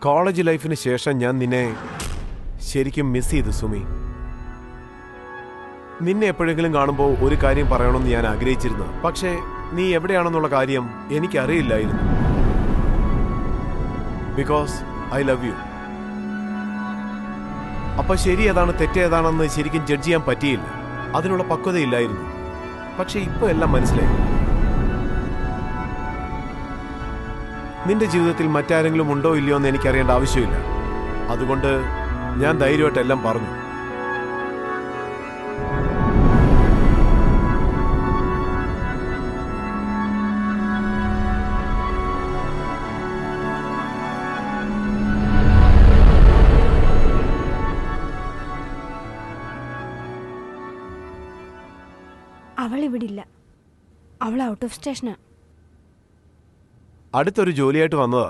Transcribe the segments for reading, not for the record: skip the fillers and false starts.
College ലൈഫിന് ശേഷം ഞാൻ നിന്നെ ശരിക്കും മിസ് ചെയ്തു സുമി. നിന്നെ എപ്പോഴെങ്കിലും കാണുമ്പോൾ ഒരു കാര്യം പറയണമെന്ന് ഞാൻ ആഗ്രഹിച്ചിരുന്നു. പക്ഷേ നീ എവിടെയാണെന്നുള്ള കാര്യം എനിക്കറിയില്ലായിരുന്നു. Because I love you. അപ്പൊ ശരി ഏതാണ് തെറ്റേതാണെന്ന് ശരിക്കും ജഡ്ജ് ചെയ്യാൻ പറ്റിയില്ല. അതിനുള്ള പക്വതയില്ലായിരുന്നു. പക്ഷെ ഇപ്പൊ എല്ലാം മനസ്സിലായി. നിന്റെ ജീവിതത്തിൽ മറ്റാരെങ്കിലും ഉണ്ടോ ഇല്ലയോ എന്ന് എനിക്കറിയേണ്ട ആവശ്യമില്ല. അതുകൊണ്ട് ഞാൻ ധൈര്യമായിട്ട് എല്ലാം പറഞ്ഞു. അവൾ ഇവിടെ ഇല്ല. അവൾ ഔട്ട് ഓഫ് സ്റ്റേഷനാ. അടുത്തൊരു ജോലിയായിട്ട് വന്നതാ.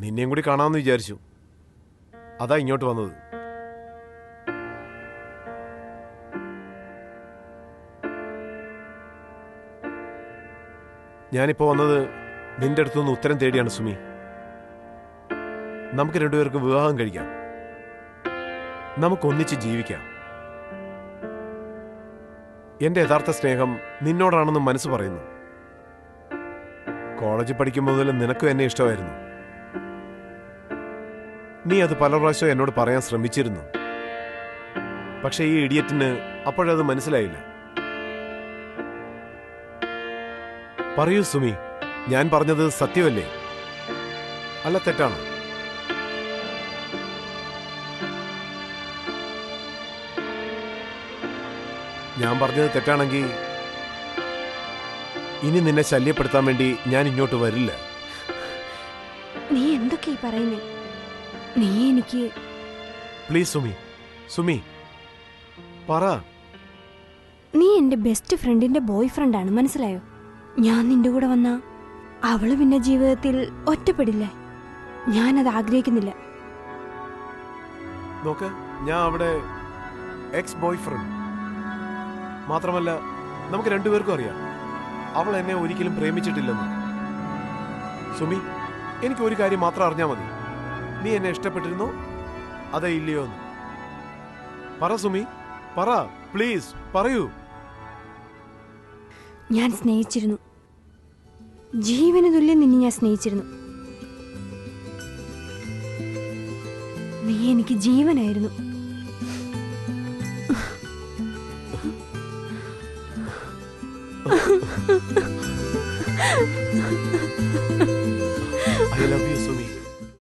നിന്നെയും കൂടി കാണാമെന്ന് വിചാരിച്ചു. അതാ ഇങ്ങോട്ട് വന്നത്. ഞാനിപ്പോ വന്നത് നിന്റെ അടുത്തുനിന്ന് ഉത്തരം തേടിയാണ് സുമി. നമുക്ക് രണ്ടുപേർക്ക് വിവാഹം കഴിക്കാം. നമുക്കൊന്നിച്ച് ജീവിക്കാം. എന്റെ യഥാർത്ഥ സ്നേഹം നിന്നോടാണെന്ന് മനസ്സ് പറയുന്നു. കോളേജിൽ പഠിക്കുമ്പോൾ മുതൽ നിനക്കും എന്നെ ഇഷ്ടമായിരുന്നു. നീ അത് പല പ്രാവശ്യം എന്നോട് പറയാൻ ശ്രമിച്ചിരുന്നു. പക്ഷെ ഈ ഇഡിയറ്റിന് അപ്പോഴത് മനസ്സിലായില്ല. പറയൂ സുമി, ഞാൻ പറഞ്ഞത് സത്യമല്ലേ? അല്ല തെറ്റാണോ? ഞാൻ പറഞ്ഞത് തെറ്റാണെങ്കിൽ ഇനി നിന്നെ ശല്യപ്പെടുത്താൻ വേണ്ടി ഞാൻ ഇങ്ങോട്ട് വരില്ല. നീ എന്തൊക്കെ പറയുന്നേ? നീ എനിക്ക് പ്ലീസ് സുമി, സുമി പറ. നീ എന്റെ ബെസ്റ്റ് ഫ്രണ്ടിന്റെ ബോയ് ഫ്രണ്ടാണ്, മനസ്സിലായോ? ഞാൻ നിന്റെ കൂടെ വന്ന അവള് പിന്നെ ജീവിതത്തിൽ ഒറ്റപ്പെടില്ലേ? ഞാനത് ആഗ്രഹിക്കുന്നില്ല. നോക്ക്, ഞാൻ അവിടെ എക്സ് ബോയ് ഫ്രണ്ട് മാത്രമല്ല, നമുക്ക് രണ്ടുപേർക്കും അറിയാം അവൾ എന്നെ ഒരിക്കലും പ്രേമിച്ചിട്ടില്ലെന്ന്. സുമി, എനിക്ക് ഒരു കാര്യം മാത്രം അറിഞ്ഞാൽ മതി. നീ എന്നെ ഇഷ്ടപ്പെട്ടിരുന്നോ അതേ ഇല്ലയോ എന്ന് പറ സുമി, പറ പ്ലീസ്, പറയൂ. ഞാൻ സ്നേഹിച്ചിരുന്നു. ജീവന് തുല്യം നിന്നെ ഞാൻ സ്നേഹിച്ചിരുന്നു. നീ എനിക്ക് ജീവനായിരുന്നു. I love you, Sumi.